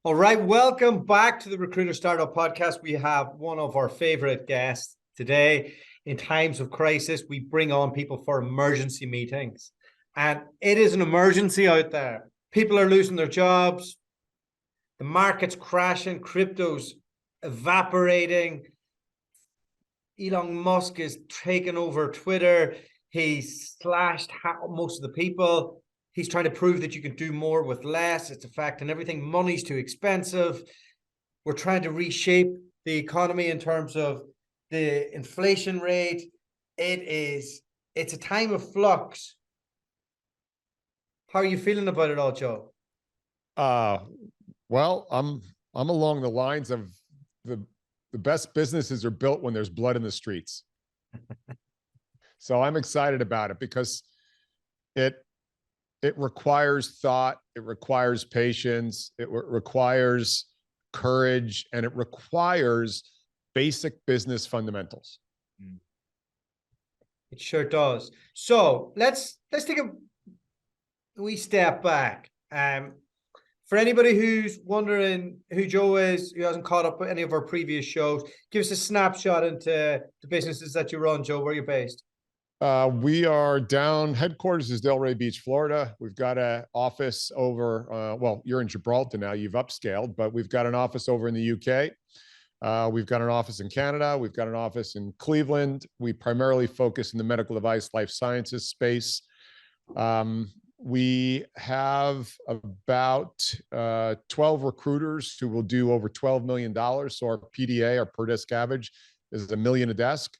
All right, welcome back to the Recruiter Startup Podcast. We have one of our favorite guests today. In times of crisis, we bring on people for emergency meetings. And it is an emergency out there. People are losing their jobs. The market's crashing. Crypto's evaporating. Elon Musk is taking over Twitter. He's slashed most of the people. He's trying to prove that you can do more with less. It's affecting everything. Money's too expensive. We're trying to reshape the economy in terms of the inflation rate. It's a time of flux. How are you feeling about it all, Joe? Well, I'm along the lines of the best businesses are built when there's blood in the streets. So I'm excited about it because it requires thought, it requires patience, it requires courage, and it requires basic business fundamentals. It sure does. So let's take a wee step back. For anybody who's wondering who Joe is, who hasn't caught up with any of our previous shows, give us a snapshot into the businesses that you run, Joe. Where you're based? We are down, headquarters is Delray Beach, Florida. We've got an office over, well, you're in Gibraltar now, you've upscaled, but we've got an office over in the UK. We've got an office in Canada. We've got an office in Cleveland. We primarily focus in the medical device, life sciences space. We have about 12 recruiters who will do over $12 million. So our PDA, our per desk average, is $1 million a desk.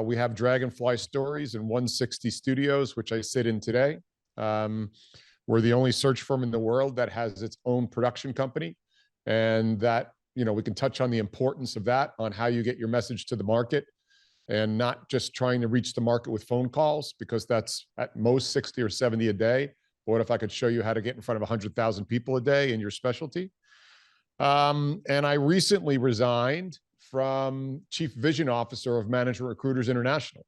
We have Dragonfly Stories in 160 studios, which I sit in today. We're the only search firm in the world that has its own production company. And that, we can touch on the importance of that, on how you get your message to the market and not just trying to reach the market with phone calls, because that's at most 60 or 70 a day. But what if I could show you how to get in front of 100,000 people a day in your specialty? And I recently resigned from Chief Vision Officer of Management Recruiters International.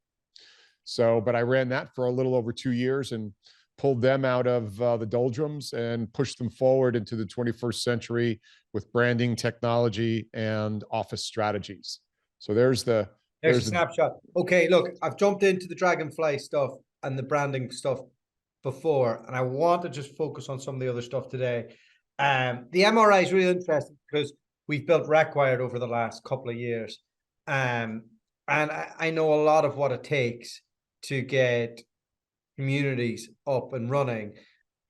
But I ran that for a little over 2 years and pulled them out of the doldrums and pushed them forward into the 21st century with branding, technology, and office strategies. So there's a snapshot. Okay, look, I've jumped into the Dragonfly stuff and the branding stuff before, and I want to just focus on some of the other stuff today. The MRI is really interesting because we've built Required over the last couple of years. And I know a lot of what it takes to get communities up and running.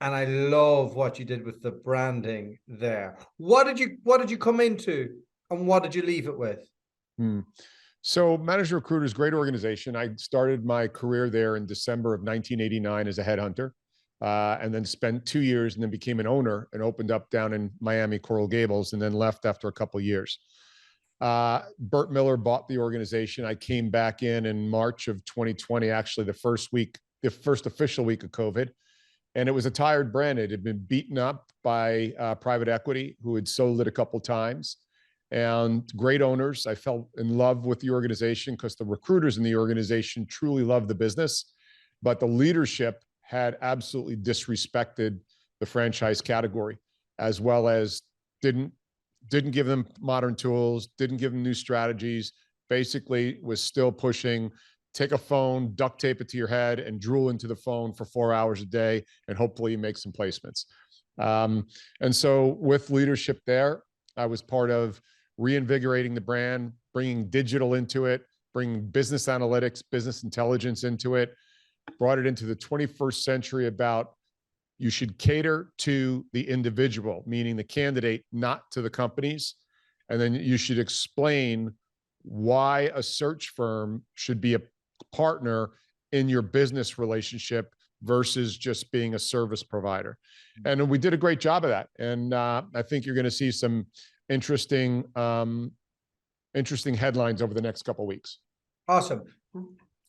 And I love what you did with the branding there. What did you come into and what did you leave it with? So Management Recruiters, great organization. I started my career there in December of 1989 as a headhunter, and then spent 2 years and then became an owner and opened up down in Miami, Coral Gables, and then left after a couple of years. Burt Miller bought the organization. I came back in March of 2020, actually the first official week of COVID. And it was a tired brand. It had been beaten up by private equity who had sold it a couple of times. And great owners. I fell in love with the organization because the recruiters in the organization truly loved the business, but the leadership had absolutely disrespected the franchise category, as well as didn't give them modern tools, didn't give them new strategies, basically was still pushing, take a phone, duct tape it to your head and drool into the phone for 4 hours a day, and hopefully make some placements. And so with leadership there, I was part of reinvigorating the brand, bringing digital into it, bringing business analytics, business intelligence into it, brought it into the 21st century about you should cater to the individual, meaning the candidate, not to the companies. And then you should explain why a search firm should be a partner in your business relationship versus just being a service provider. And we did a great job of that. And I think you're going to see some interesting headlines over the next couple of weeks. Awesome.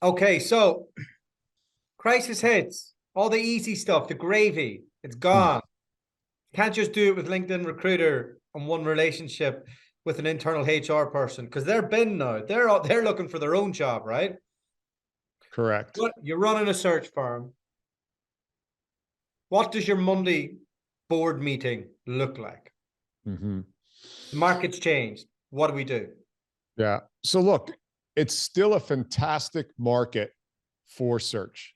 Okay, so crisis hits, all the easy stuff, the gravy, it's gone. Can't just do it with LinkedIn Recruiter and one relationship with an internal HR person, because they're bin now. They're looking for their own job, right? Correct. You're running a search firm. What does your Monday board meeting look like? Mm-hmm. The market's changed. What do we do? Yeah. So look, it's still a fantastic market for search.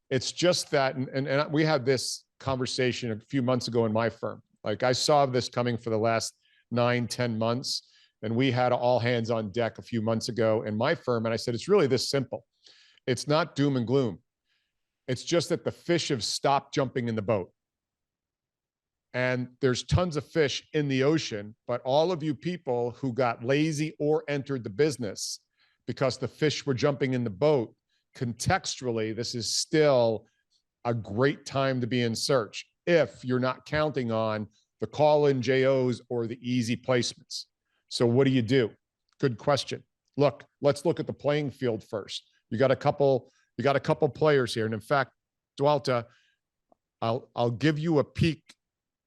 It's just that, and we had this conversation a few months ago in my firm. Like I saw this coming for the last 9, 10 months. And we had all hands on deck a few months ago in my firm. And I said, it's really this simple. It's not doom and gloom. It's just that the fish have stopped jumping in the boat. And there's tons of fish in the ocean, but all of you people who got lazy or entered the business because the fish were jumping in the boat, contextually, this is still a great time to be in search if you're not counting on the call-in JOs or the easy placements. So what do? Good question. Look, let's look at the playing field first. You got a couple players here. And in fact, Dualta, I'll give you a peek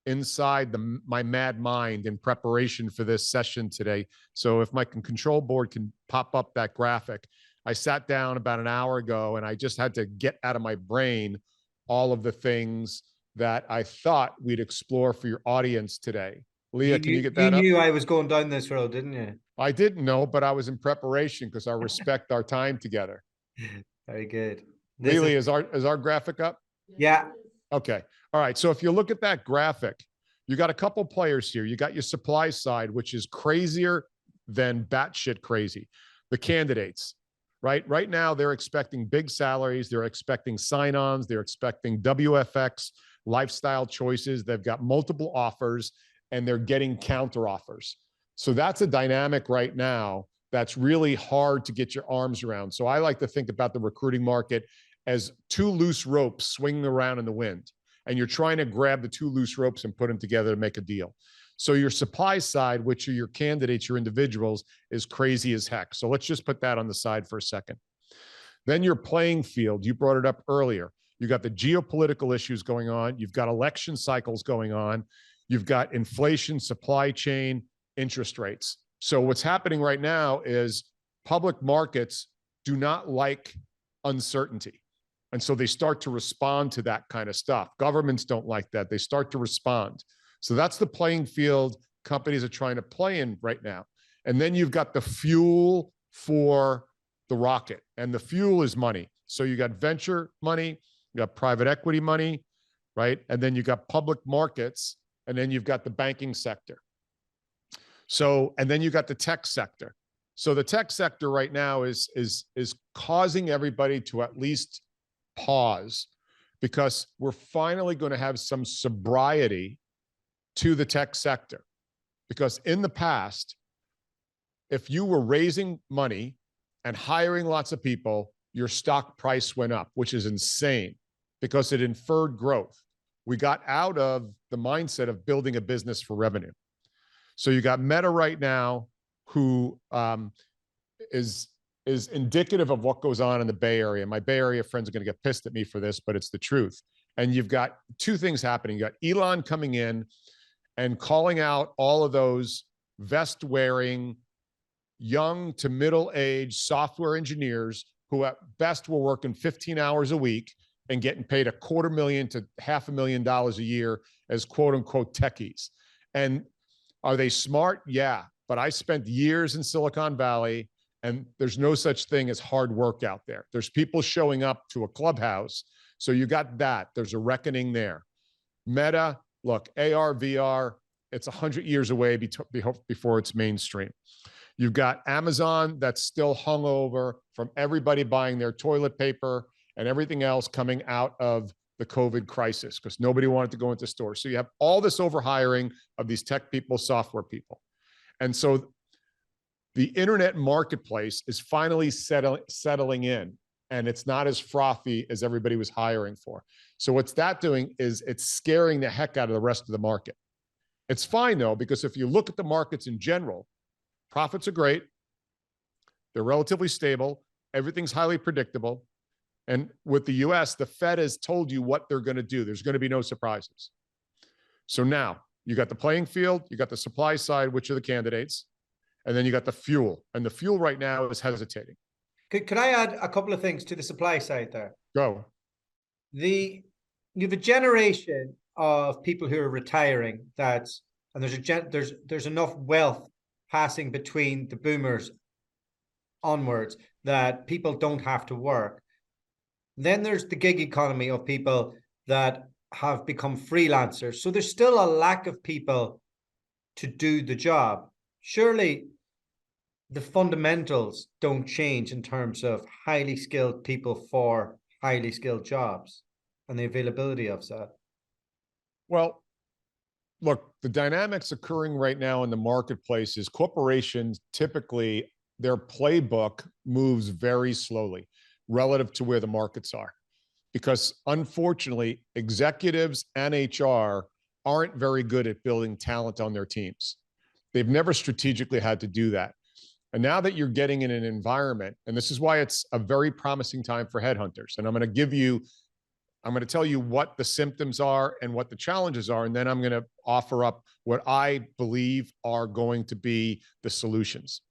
inside my mad mind in preparation for this session today. So if my control board can pop up that graphic, I sat down about an hour ago and I just had to get out of my brain all of the things that I thought we'd explore for your audience today. Leah, can you get that up? You knew I was going down this road, didn't you? I didn't know, but I was in preparation because I respect our time together. Very good. Leah, is our graphic up? Yeah. Okay. All right. So if you look at that graphic, you got a couple players here. You got your supply side, which is crazier than batshit crazy. The candidates, right? Right now, they're expecting big salaries. They're expecting sign-ons. They're expecting WFX lifestyle choices. They've got multiple offers and they're getting counter offers. So that's a dynamic right now that's really hard to get your arms around. So I like to think about the recruiting market as two loose ropes swinging around in the wind. And you're trying to grab the two loose ropes and put them together to make a deal. So your supply side, which are your candidates, your individuals, is crazy as heck. So let's just put that on the side for a second. Then your playing field, you brought it up earlier. You got the geopolitical issues going on. You've got election cycles going on. You've got inflation, supply chain, interest rates. So what's happening right now is public markets do not like uncertainty. And so they start to respond to that kind of stuff. Governments don't like that. They start to respond. So that's the playing field companies are trying to play in right now. And then you've got the fuel for the rocket. And the fuel is money. So you got venture money, you got private equity money, right? And then you got public markets, and then you've got the banking sector. So, and then you got the tech sector. So the tech sector right now is causing everybody to at least pause, because we're finally going to have some sobriety to the tech sector. Because in the past, if you were raising money and hiring lots of people, your stock price went up, which is insane because it inferred growth. We got out of the mindset of building a business for revenue. So you got Meta right now, who is indicative of what goes on in the Bay Area. My Bay Area friends are going to get pissed at me for this, but it's the truth. And you've got two things happening. You got Elon coming in and calling out all of those vest-wearing, young to middle-aged software engineers who at best were working 15 hours a week and getting paid $250,000 to $500,000 a year as quote-unquote techies. And are they smart? Yeah. But I spent years in Silicon Valley, and there's no such thing as hard work out there. There's people showing up to a clubhouse. So you got that. There's a reckoning there. Meta, look, AR, VR, it's 100 years away before it's mainstream. You've got Amazon that's still hungover from everybody buying their toilet paper and everything else coming out of the COVID crisis because nobody wanted to go into stores. So you have all this overhiring of these tech people, software people. And so the internet marketplace is finally settling in, and it's not as frothy as everybody was hiring for. So what's that doing is it's scaring the heck out of the rest of the market. It's fine though, because if you look at the markets in general, profits are great. They're relatively stable. Everything's highly predictable. And with the US, the Fed has told you what they're going to do. There's going to be no surprises. So now you got the playing field, you got the supply side, which are the candidates, and then you got the fuel. And the fuel right now is hesitating. Could I add a couple of things to the supply side there? Go. You have a generation of people who are retiring that and there's enough wealth passing between the boomers onwards that people don't have to work. Then there's the gig economy of people that have become freelancers. So there's still a lack of people to do the job. Surely the fundamentals don't change in terms of highly skilled people for highly skilled jobs and the availability of that. Well, look, the dynamics occurring right now in the marketplace is corporations typically, their playbook moves very slowly relative to where the markets are. Because unfortunately, executives and HR aren't very good at building talent on their teams. They've never strategically had to do that. And now that you're getting in an environment, and this is why it's a very promising time for headhunters. And I'm going to tell you what the symptoms are and what the challenges are. And then I'm going to offer up what I believe are going to be the solutions.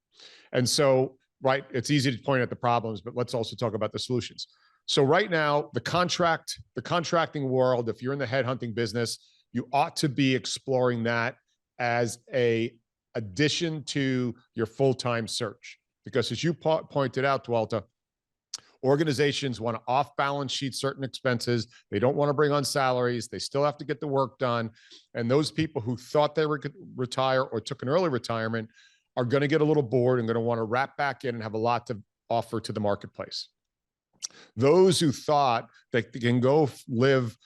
And so, right, it's easy to point at the problems, but let's also talk about the solutions. So right now, the contracting world, if you're in the headhunting business, you ought to be exploring that as a addition to your full-time search. Because as you pointed out, Dualta, organizations want to off-balance sheet certain expenses. They don't want to bring on salaries. They still have to get the work done. And those people who thought they were going to retire or took an early retirement are going to get a little bored and going to want to wrap back in and have a lot to offer to the marketplace. Those who thought that they can go live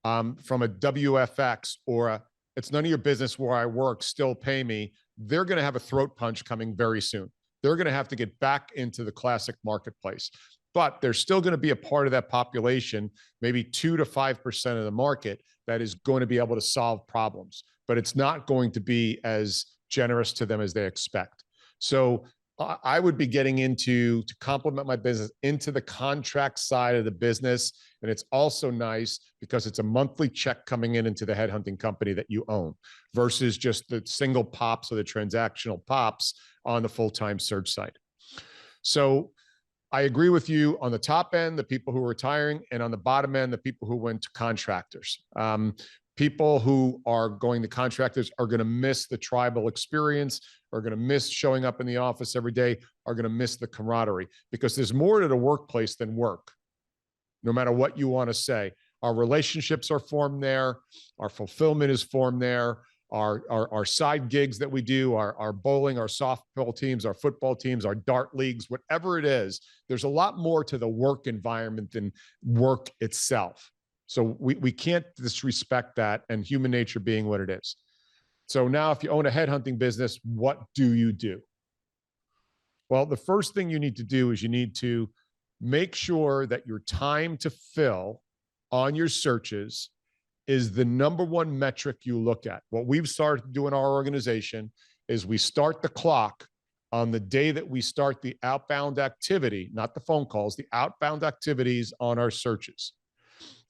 from a WFX or it's none of your business where I work, still pay me, they're going to have a throat punch coming very soon. They're going to have to get back into the classic marketplace. But there's still going to be a part of that population, maybe 2 to 5% of the market, that is going to be able to solve problems. But it's not going to be as generous to them as they expect. So I would be getting into, to complement my business, into the contract side of the business. And it's also nice because it's a monthly check coming into the headhunting company that you own versus just the single pops or the transactional pops on the full-time search side. So I agree with you on the top end, the people who are retiring, and on the bottom end, the people who went to contractors. People who are going to contractors are going to miss the tribal experience, are going to miss showing up in the office every day, are going to miss the camaraderie, because there's more to the workplace than work, no matter what you want to say. Our relationships are formed there. Our fulfillment is formed there. Our side gigs that we do, our bowling, our softball teams, our football teams, our dart leagues, whatever it is, there's a lot more to the work environment than work itself. So we can't disrespect that, and human nature being what it is. So now if you own a headhunting business, what do you do? Well, the first thing you need to do is you need to make sure that your time to fill on your searches is the number one metric you look at. What we've started to do in our organization is we start the clock on the day that we start the outbound activity, not the phone calls, the outbound activities on our searches.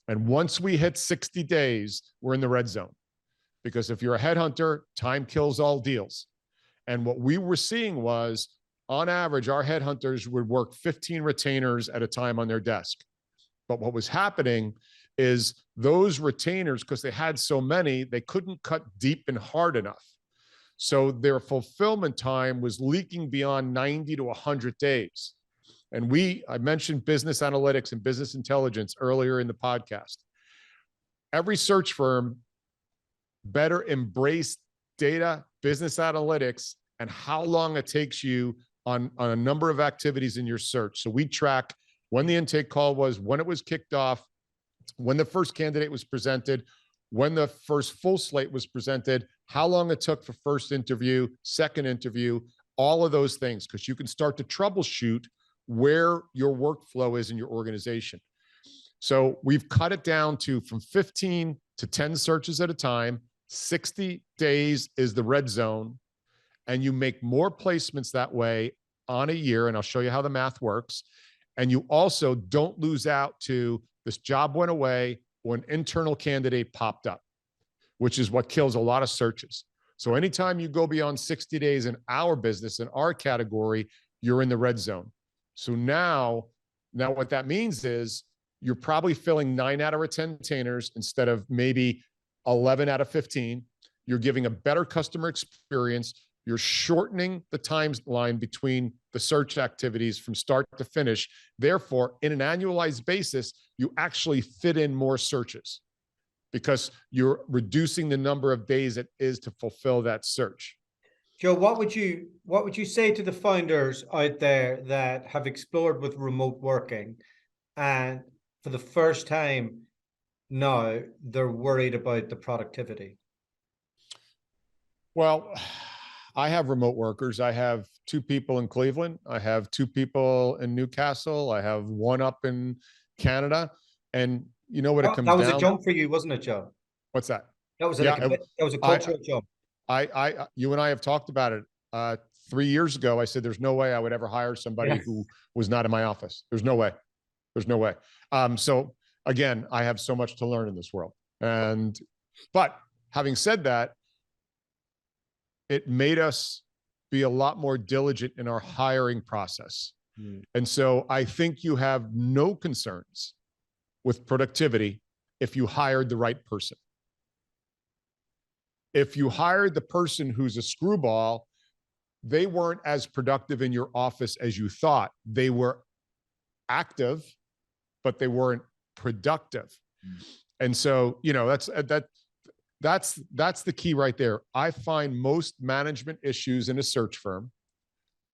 And once we hit 60 days, we're in the red zone. Because if you're a headhunter, time kills all deals. And what we were seeing was, on average, our headhunters would work 15 retainers at a time on their desk. But what was happening is those retainers, because they had so many, they couldn't cut deep and hard enough. So their fulfillment time was leaking beyond 90 to 100 days. And I mentioned business analytics and business intelligence earlier in the podcast. Every search firm better embrace data, business analytics, and how long it takes you on a number of activities in your search. So we track when the intake call was, when it was kicked off, when the first candidate was presented, when the first full slate was presented, how long it took for first interview, second interview, all of those things, because you can start to troubleshoot where your workflow is in your organization. So we've cut it down to from 15 to 10 searches at a time. 60 days is the red zone. And you make more placements that way on a year. And I'll show you how the math works. And you also don't lose out to this job went away or an internal candidate popped up, which is what kills a lot of searches. So anytime you go beyond 60 days in our business, in our category, you're in the red zone. So now what that means is you're probably filling 9 out of 10 retainers instead of maybe 11 out of 15. you're giving a better customer experience, you're shortening the timeline between the search activities from start to finish. Therefore, in an annualized basis, you actually fit in more searches because you're reducing the number of days it is to fulfill that search. Joe, what would you say to the founders out there that have explored with remote working and for the first time now they're worried about the productivity? Well, I have remote workers. I have 2 people in Cleveland. I have 2 people in Newcastle. I have 1 up in Canada. And you know what it comes That was a down. jump for you, wasn't it, Joe? What's that? That was Yeah, that was a I, cultural jump. you and I have talked about it. 3 years ago, I said, there's no way I would ever hire somebody who was not in my office. There's no way. There's no way. So again, I have so much to learn in this world. But having said that, it made us be a lot more diligent in our hiring process. And so I think you have no concerns with productivity if you hired the right person. If you hired the person who's a screwball, they weren't as productive in your office as you thought. They were active, but they weren't productive. And so, you know, that's the key right there. I find most management issues in a search firm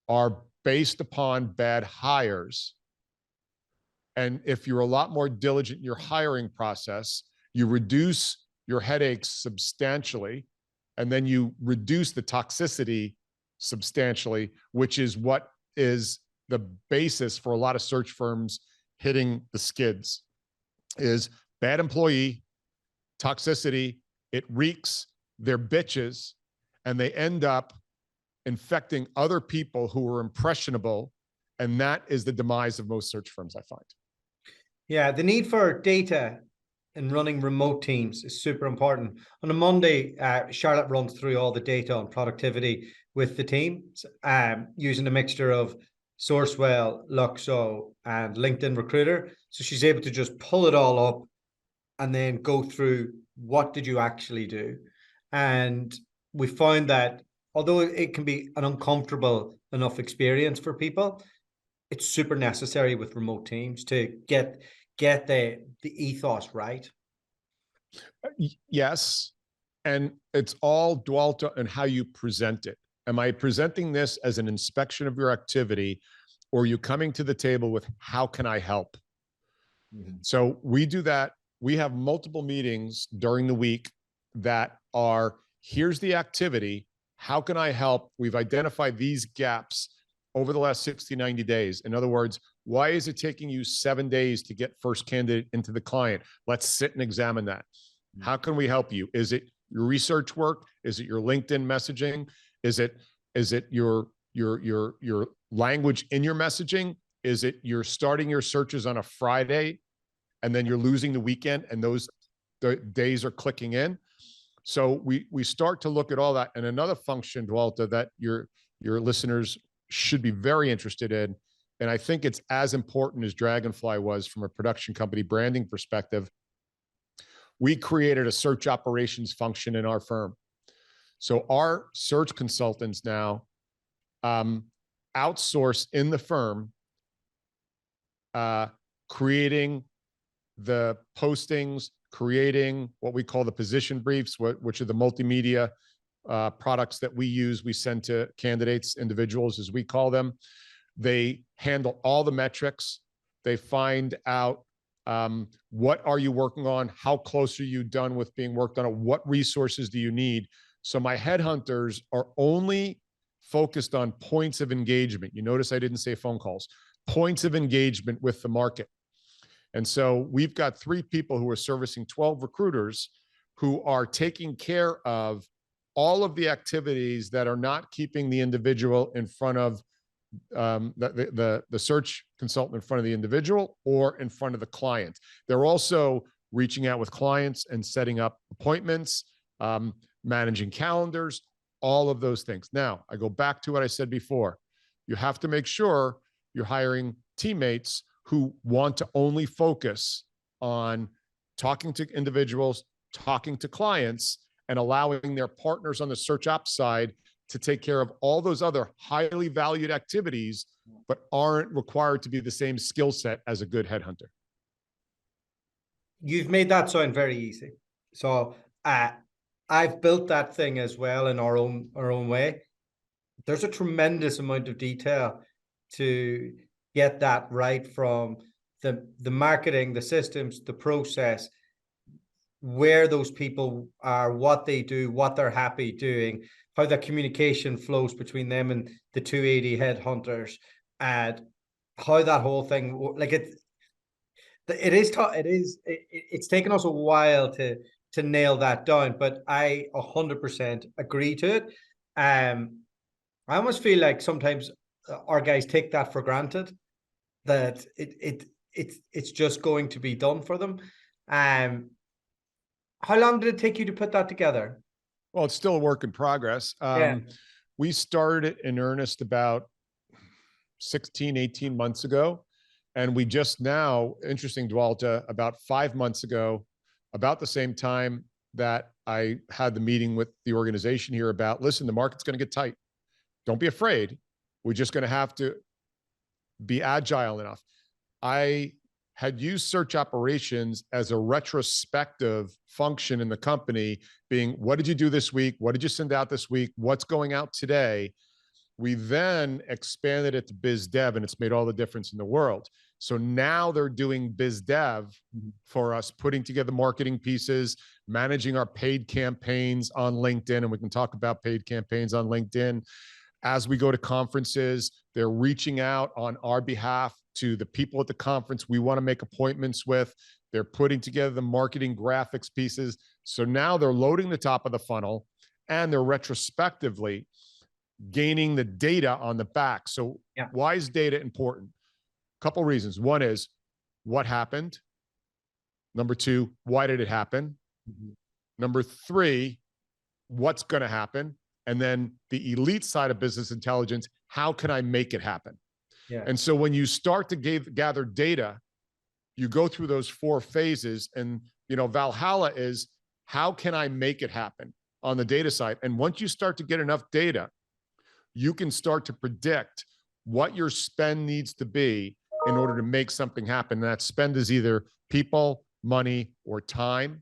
are based upon bad hires. And if you're a lot more diligent in your hiring process, you reduce your headaches substantially, and then you reduce the toxicity substantially, which is what is the basis for a lot of search firms hitting the skids, is bad employee, toxicity, it reeks, they're bitches, and they end up infecting other people who are impressionable. And that is the demise of most search firms, I find. Yeah, the need for data and running remote teams is super important. On a Monday, Charlotte runs through all the data on productivity with the teams, using a mixture of Sourcewell, Luxo, and LinkedIn Recruiter. So she's able to just pull it all up and then go through what did you actually do. And we found that although it can be an uncomfortable enough experience for people, it's super necessary with remote teams to get the ethos right. Yes. And it's all dualta and how you present it. Am I presenting this as an inspection of your activity, or are you coming to the table with how can I help? So we do that. We have multiple meetings during the week that are, here's the activity. How can I help? We've identified these gaps over the last 60, 90 days. In other words, why is it taking you 7 days to get first candidate into the client? Let's sit and examine that. How can we help you? Is it your research work? Is it your LinkedIn messaging? Is it your language in your messaging? Is it you're starting your searches on a Friday and then you're losing the weekend and the days are clicking in? So we start to look at all that. And another function, dualta, that your listeners should be very interested in, and I think it's as important as Dragonfly was from a production company branding perspective, we created a search operations function in our firm. So our search consultants now outsource in the firm, creating the postings, creating what we call the position briefs, which are the multimedia products that we use. We send to candidates, individuals, as we call them. They handle all the metrics. They find out what are you working on? How close are you done with being worked on? What resources do you need? So my headhunters are only focused on points of engagement. You notice I didn't say phone calls. Points of engagement with the market. And so we've got 3 people who are servicing 12 recruiters who are taking care of all of the activities that are not keeping the individual in front of the search consultant in front of the individual or in front of the client. They're also reaching out with clients and setting up appointments, managing calendars, all of those things. Now, I go back to what I said before. You have to make sure you're hiring teammates who want to only focus on talking to individuals, talking to clients, and allowing their partners on the search ops side to take care of all those other highly valued activities, but aren't required to be the same skill set as a good headhunter. You've made that sound very easy. So I've built that thing as well in our own way. There's a tremendous amount of detail to get that right, from the marketing, the systems, the process, where those people are, what they do, what they're happy doing, how the communication flows between them and the 280 headhunters, and how that whole thing, like it's taken us a while to nail that down, but I 100% agree to it. I almost feel like sometimes our guys take that for granted, that it's just going to be done for them. How long did it take you to put that together? Well, it's still a work in progress. We started in earnest about 16, 18 months ago. And we just now, interesting, dualta, about 5 months ago, about the same time that I had the meeting with the organization here about, listen, the market's going to get tight. Don't be afraid. We're just going to have to be agile enough. I had used search operations as a retrospective function in the company, being, what did you do this week? What did you send out this week? What's going out today? We then expanded it to biz dev, and it's made all the difference in the world. So now they're doing biz dev for us, putting together marketing pieces, managing our paid campaigns on LinkedIn. And we can talk about paid campaigns on LinkedIn. As we go to conferences, they're reaching out on our behalf to the people at the conference we want to make appointments with. They're putting together the marketing graphics pieces. So now they're loading the top of the funnel, and they're retrospectively gaining the data on the back. So why is data important? A couple reasons. One is, what happened? Number two, why did it happen? Number three, what's going to happen? And then the elite side of business intelligence, how can I make it happen? And so when you start to gather data, you go through those 4 phases, and Valhalla is, how can I make it happen on the data side? And once you start to get enough data, you can start to predict what your spend needs to be in order to make something happen. And that spend is either people, money, or time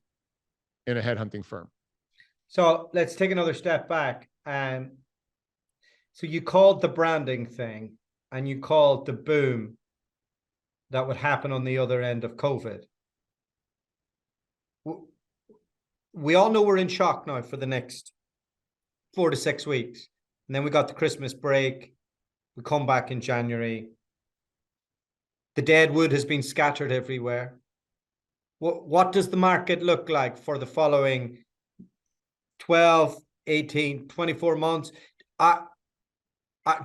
in a headhunting firm. So let's take another step back. So you called the branding thing, and you called the boom that would happen on the other end of COVID. We all know we're in shock now for the next 4 to 6 weeks. And then we got the Christmas break. We come back in January. The dead wood has been scattered everywhere. What does the market look like for the following 12, 18, 24 months?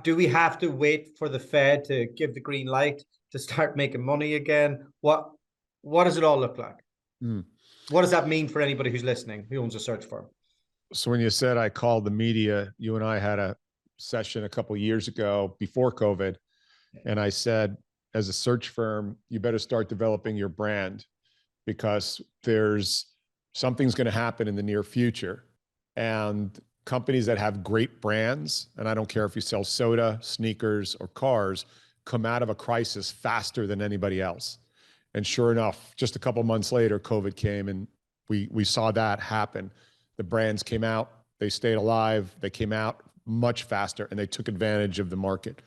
Do we have to wait for the Fed to give the green light to start making money again? What does it all look like? What does that mean for anybody who's listening, who owns a search firm? So when you said I called the media, you and I had a session a couple of years ago before COVID. And I said, as a search firm, you better start developing your brand, because something's going to happen in the near future. And companies that have great brands, and I don't care if you sell soda, sneakers, or cars, come out of a crisis faster than anybody else. And sure enough, just a couple of months later, COVID came, and we saw that happen. The brands came out, they stayed alive, they came out much faster, and they took advantage of the market.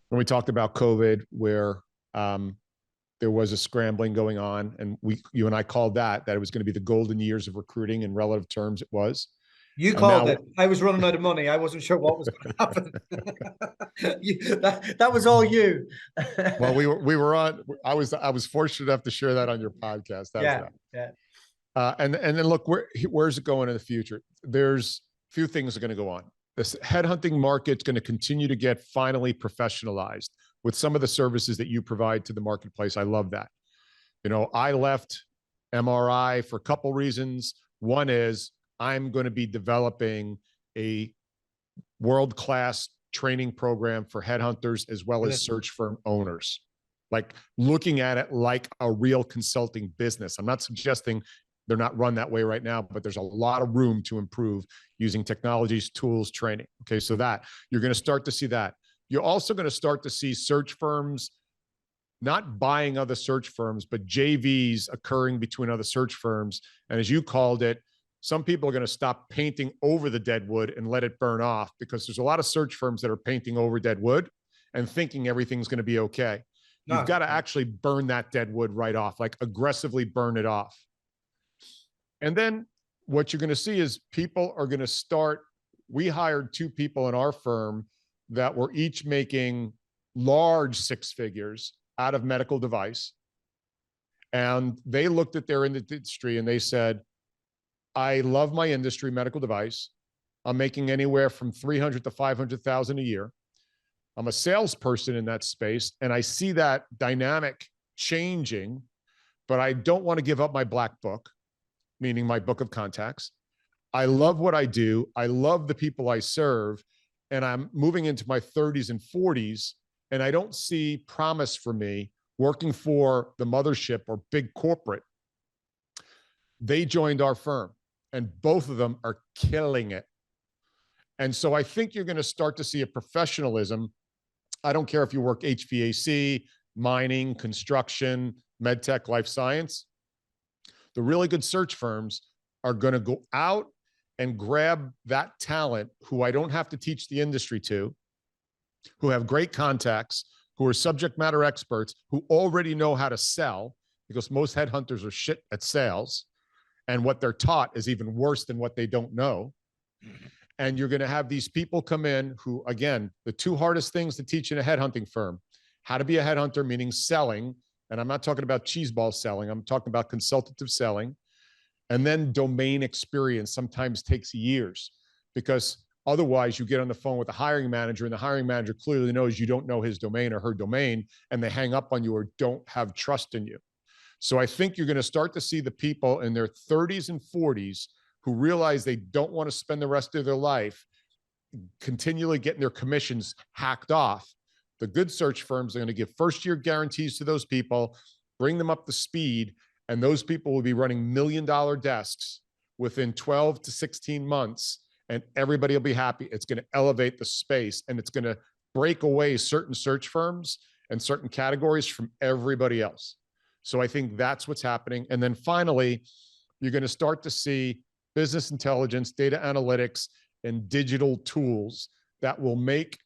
When we talked about COVID, where there was a scrambling going on, and you and I called that it was going to be the golden years of recruiting. In relative terms, it was. You called it. I was running out of money. I wasn't sure what was going to happen. that was all you. Well, we were on. I was fortunate enough to share that on your podcast. And then look, where's it going in the future? There's a few things are going to go on. This headhunting market's going to continue to get finally professionalized with some of the services that you provide to the marketplace. I love that. I left MRI for a couple reasons. One is, I'm going to be developing a world-class training program for headhunters as well as search firm owners, like looking at it like a real consulting business. I'm not suggesting They're not run that way right now, but there's a lot of room to improve using technologies, tools, training. Okay, so that you're going to start to see that. You're also going to start to see search firms not buying other search firms, but JVs occurring between other search firms. And as you called it, some people are going to stop painting over the dead wood and let it burn off, because there's a lot of search firms that are painting over dead wood and thinking everything's going to be okay. You've got to actually burn that dead wood right off, like aggressively burn it off. And then what you're going to see is people are going to start. We hired 2 people in our firm that were each making large 6 figures out of medical device. And they looked at their industry and they said, I love my industry, medical device. I'm making anywhere from 300 to 500,000 a year. I'm a salesperson in that space, and I see that dynamic changing, but I don't want to give up my black book, meaning my book of contacts. I love what I do. I love the people I serve, and I'm moving into my 30s and 40s, and I don't see promise for me working for the mothership or big corporate. They joined our firm, and both of them are killing it. And so I think you're going to start to see a professionalism. I don't care if you work HVAC, mining, construction, MedTech, life science. The really good search firms are going to go out and grab that talent who I don't have to teach the industry to, who have great contacts, who are subject matter experts, who already know how to sell, because most headhunters are shit at sales. And what they're taught is even worse than what they don't know. And you're going to have these people come in who, again, the 2 hardest things to teach in a headhunting firm: how to be a headhunter, meaning selling. And I'm not talking about cheeseball selling. I'm talking about consultative selling. And then domain experience sometimes takes years, because otherwise you get on the phone with the hiring manager, and the hiring manager clearly knows you don't know his domain or her domain, and they hang up on you or don't have trust in you. So I think you're going to start to see the people in their 30s and 40s who realize they don't want to spend the rest of their life continually getting their commissions hacked off. The good search firms are going to give first-year guarantees to those people, bring them up to speed, and those people will be running million-dollar desks within 12 to 16 months, and everybody will be happy. It's going to elevate the space, and it's going to break away certain search firms and certain categories from everybody else. So I think that's what's happening. And then finally, you're going to start to see business intelligence, data analytics, and digital tools that will make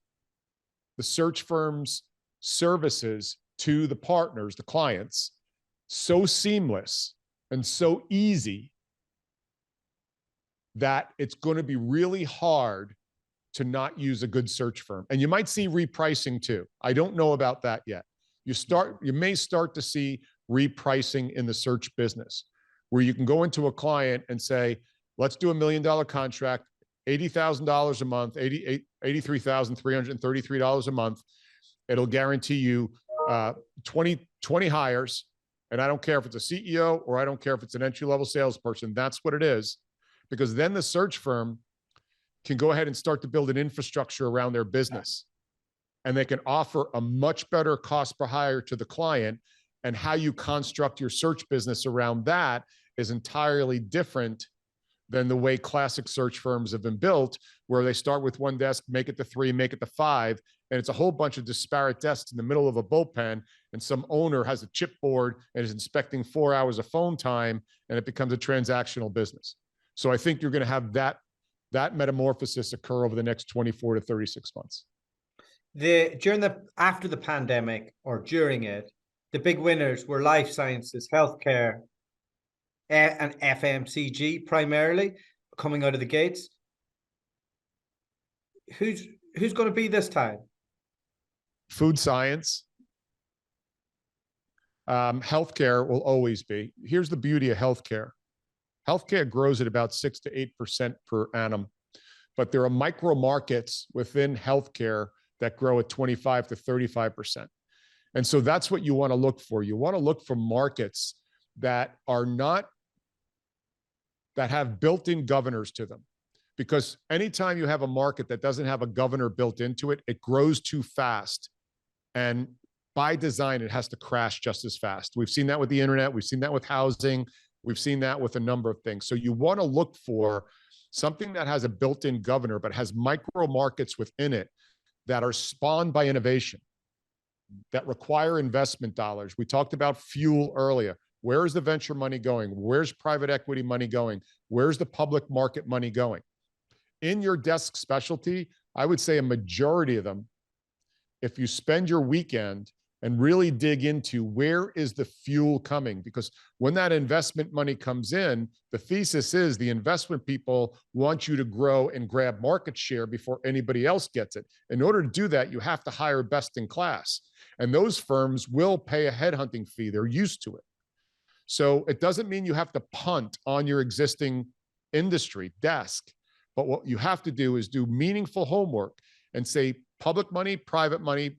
the search firm's services to the partners, the clients, so seamless and so easy that it's going to be really hard to not use a good search firm. And you might see repricing too. I don't know about that yet. You may start to see repricing in the search business, where you can go into a client and say, let's do $1 million contract, $80,000 a month, $83,333 a month. It'll guarantee you 20 hires. And I don't care if it's a CEO or I don't care if it's an entry-level salesperson. That's what it is. Because then the search firm can go ahead and start to build an infrastructure around their business. And they can offer a much better cost per hire to the client. And how you construct your search business around that is entirely different than the way classic search firms have been built, where they start with 1 desk, make it to 3, make it to 5, and it's a whole bunch of disparate desks in the middle of a bullpen, and some owner has a chipboard and is inspecting 4 hours of phone time, and it becomes a transactional business. So I think you're going to have that metamorphosis occur over the next 24 to 36 months. After the pandemic or during it, the big winners were life sciences, healthcare, and FMCG primarily coming out of the gates. Who's going to be this time? Food science. Healthcare will always be. Here's the beauty of healthcare. Healthcare grows at about 6 to 8% per annum, but there are micro markets within healthcare that grow at 25 to 35%. And so that's what you want to look for. You want to look for markets that have built-in governors to them. Because anytime you have a market that doesn't have a governor built into it, it grows too fast. And by design, it has to crash just as fast. We've seen that with the internet. We've seen that with housing. We've seen that with a number of things. So you want to look for something that has a built-in governor, but has micro markets within it that are spawned by innovation, that require investment dollars. We talked about fuel earlier. Where is the venture money going? Where's private equity money going? Where's the public market money going? In your desk specialty, I would say a majority of them, if you spend your weekend and really dig into where is the fuel coming, because when that investment money comes in, the thesis is the investment people want you to grow and grab market share before anybody else gets it. In order to do that, you have to hire best in class. And those firms will pay a headhunting fee. They're used to it. So it doesn't mean you have to punt on your existing industry desk. But what you have to do is do meaningful homework and say public money, private money,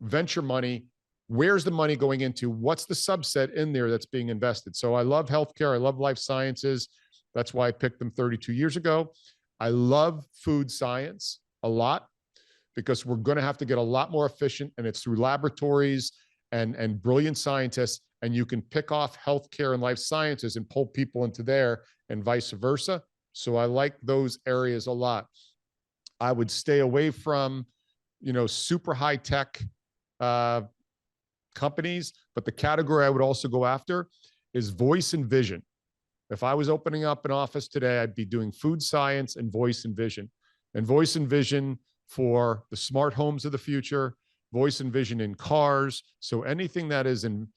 venture money, where's the money going into? What's the subset in there that's being invested? So I love healthcare. I love life sciences. That's why I picked them 32 years ago. I love food science a lot because we're going to have to get a lot more efficient, and it's through laboratories and brilliant scientists. And you can pick off healthcare and life sciences and pull people into there and vice versa. So I like those areas a lot. I would stay away from, super high tech companies, but the category I would also go after is voice and vision. If I was opening up an office today, I'd be doing food science and voice and vision for the smart homes of the future, voice and vision in cars. So anything that is in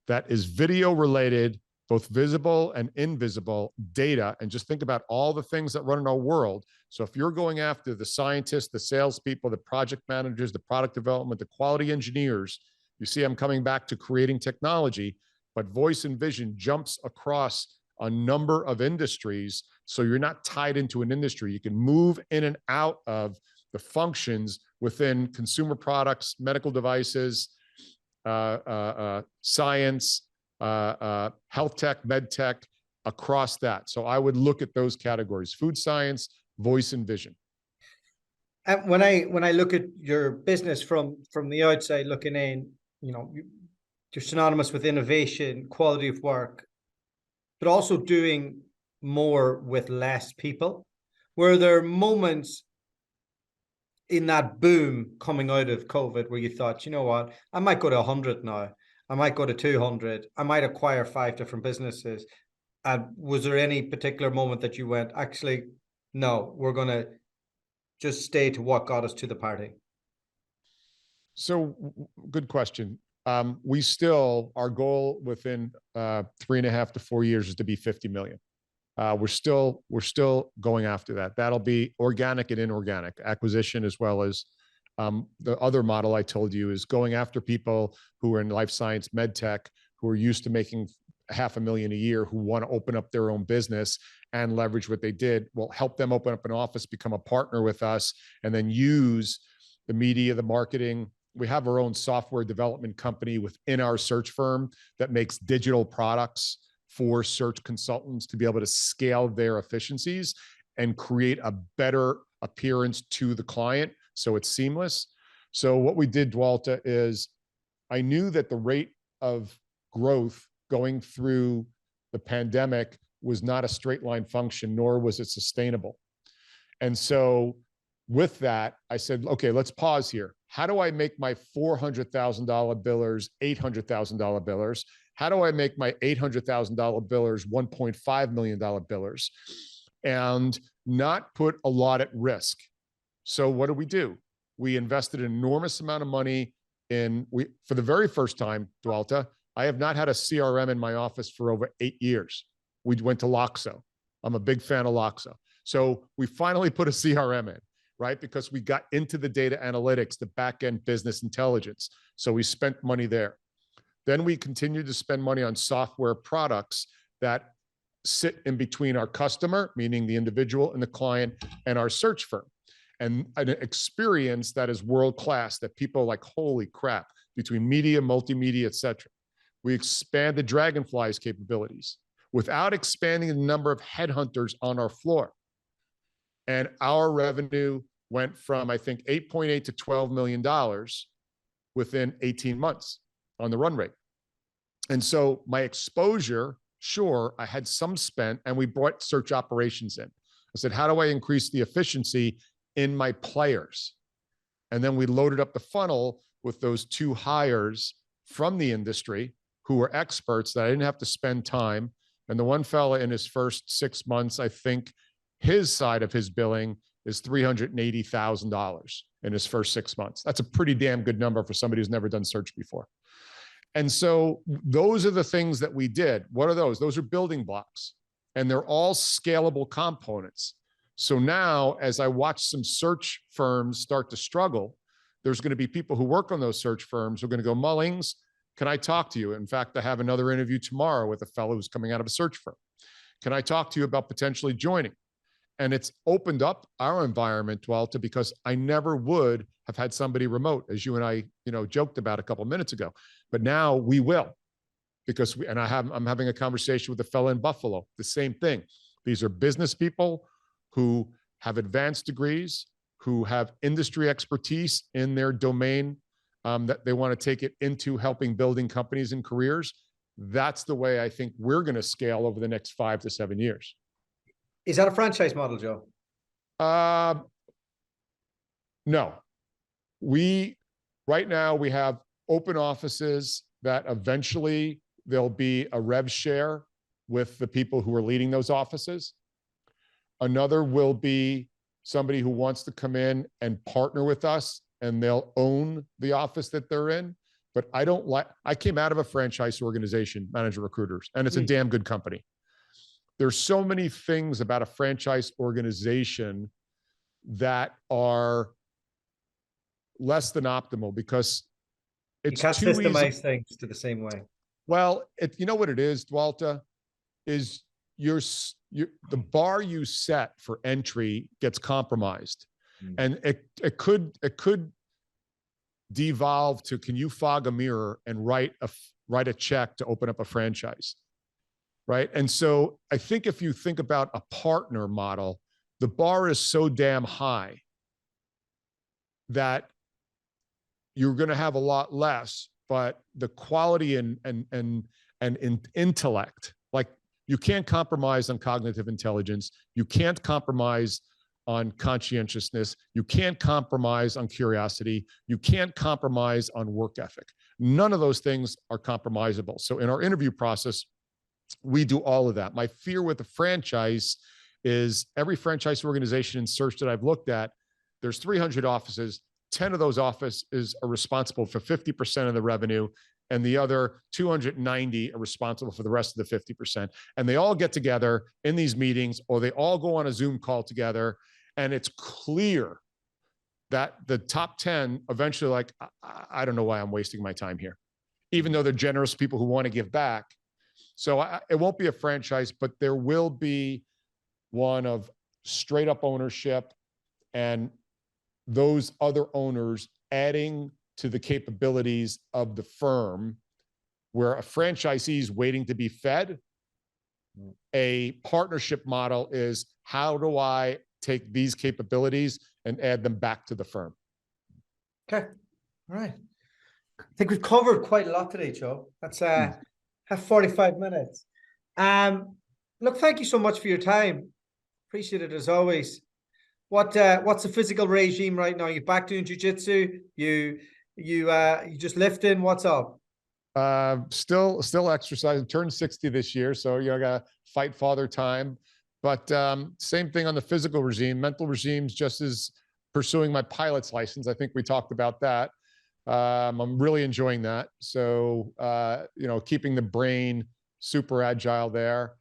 that is video related, both visible and invisible data. And just think about all the things that run in our world. So if you're going after the scientists, the salespeople, the project managers, the product development, the quality engineers, you see, I'm coming back to creating technology, but voice and vision jumps across a number of industries. So you're not tied into an industry. You can move in and out of the functions within consumer products, medical devices, science, health tech, med tech, across that. So I would look at those categories: food science, voice and vision. And when I look at your business from the outside looking in, you're synonymous with innovation, quality of work, but also doing more with less people. Were there moments in that boom coming out of COVID where you thought, you know what, I might go to 100 now, I might go to 200, I might acquire 5 different businesses? And was there any particular moment that you went, actually, no, we're going to just stay to what got us to the party? So good question. Our goal within 3.5 to 4 years is to be 50 million. We're still going after that. That'll be organic and inorganic acquisition, as well as the other model I told you is going after people who are in life science, med tech, who are used to making $500,000 a year, who want to open up their own business and leverage what they did. We'll help them open up an office, become a partner with us, and then use the media, the marketing. We have our own software development company within our search firm that makes digital products for search consultants to be able to scale their efficiencies and create a better appearance to the client, so it's seamless. So what we did, dualta, is I knew that the rate of growth going through the pandemic was not a straight line function, nor was it sustainable. And so with that, I said, okay, let's pause here. How do I make my $400,000 billers $800,000 billers? How do I make my $800,000 billers $1.5 million billers and not put a lot at risk? So what do? We invested an enormous amount of money for the very first time, dualta, I have not had a CRM in my office for over 8 years. We went to Loxo. I'm a big fan of Loxo. So we finally put a CRM in, right? Because we got into the data analytics, the back-end business intelligence. So we spent money there. Then we continued to spend money on software products that sit in between our customer, meaning the individual and the client, and our search firm. And an experience that is world-class, that people are like, holy crap, between media, multimedia, et cetera. We expanded Dragonfly's capabilities without expanding the number of headhunters on our floor. And our revenue went from, I think, 8.8 to $12 million within 18 months on the run rate. And so my exposure, sure, I had some spent, and we brought search operations in. I said, how do I increase the efficiency in my players? And then we loaded up the funnel with those 2 hires from the industry who were experts that I didn't have to spend time. And the one fella in his first 6 months, I think his side of his billing is $380,000 in his first 6 months. That's a pretty damn good number for somebody who's never done search before. And so those are the things that we did. What are those? Those are building blocks, and they're all scalable components. So now, as I watch some search firms start to struggle, there's going to be people who work on those search firms who are going to go, Mullings, can I talk to you? In fact, I have another interview tomorrow with a fellow who's coming out of a search firm. Can I talk to you about potentially joining? And it's opened up our environment, Dualta, because I never would have had somebody remote, as you and I, joked about a couple of minutes ago. But now we will, because I'm having a conversation with a fellow in Buffalo. The same thing. These are business people who have advanced degrees, who have industry expertise in their domain, that they want to take it into helping building companies and careers. That's the way I think we're going to scale over the next 5 to 7 years. Is that a franchise model, Joe? No. Right now we have open offices that eventually there'll be a rev share with the people who are leading those offices. Another will be somebody who wants to come in and partner with us, and they'll own the office that they're in. But I came out of a franchise organization, Manager Recruiters, and it's a damn good company. There's so many things about a franchise organization that are less than optimal because it's you can't too systemize easy. things to the same way. Well, you know what it is, Dualta, is the bar you set for entry gets compromised, and it could devolve to, can you fog a mirror and write a check to open up a franchise? Right. And so I think if you think about a partner model, the bar is so damn high that you're going to have a lot less, but the quality and intellect, like you can't compromise on cognitive intelligence. You can't compromise on conscientiousness. You can't compromise on curiosity. You can't compromise on work ethic. None of those things are compromisable. So in our interview process, we do all of that. My fear with the franchise is every franchise organization in search that I've looked at, there's 300 offices. 10 of those offices are responsible for 50% of the revenue, and the other 290 are responsible for the rest of the 50%. And they all get together in these meetings, or they all go on a Zoom call together. And it's clear that the top 10 eventually, like, I don't know why I'm wasting my time here, even though they're generous people who want to give back. So it won't be a franchise, but there will be one of straight up ownership and those other owners adding to the capabilities of the firm, where a franchisee is waiting to be fed. A partnership model is, how do I take these capabilities and add them back to the firm? Okay. All right. I think we've covered quite a lot today, Joe. That's have 45 minutes. Look, thank you so much for your time. Appreciate it as always. What's the physical regime right now? You back doing jiu-jitsu? You just lifting? What's up? Still exercising. Turned 60 this year, so I got fight father time. But same thing on the physical regime. Mental regime's just as pursuing my pilot's license. I think we talked about that. I'm really enjoying that. So keeping the brain super agile there,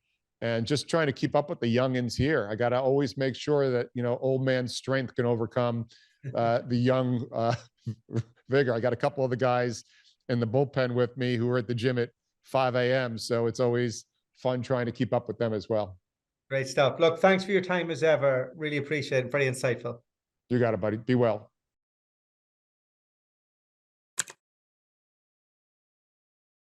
and just trying to keep up with the youngins here. I got to always make sure that old man's strength can overcome the young vigor. I got a couple of the guys in the bullpen with me who are at the gym at 5 a.m. So it's always fun trying to keep up with them as well. Great stuff. Look, thanks for your time as ever. Really appreciate it. Very insightful. You got it, buddy. Be well.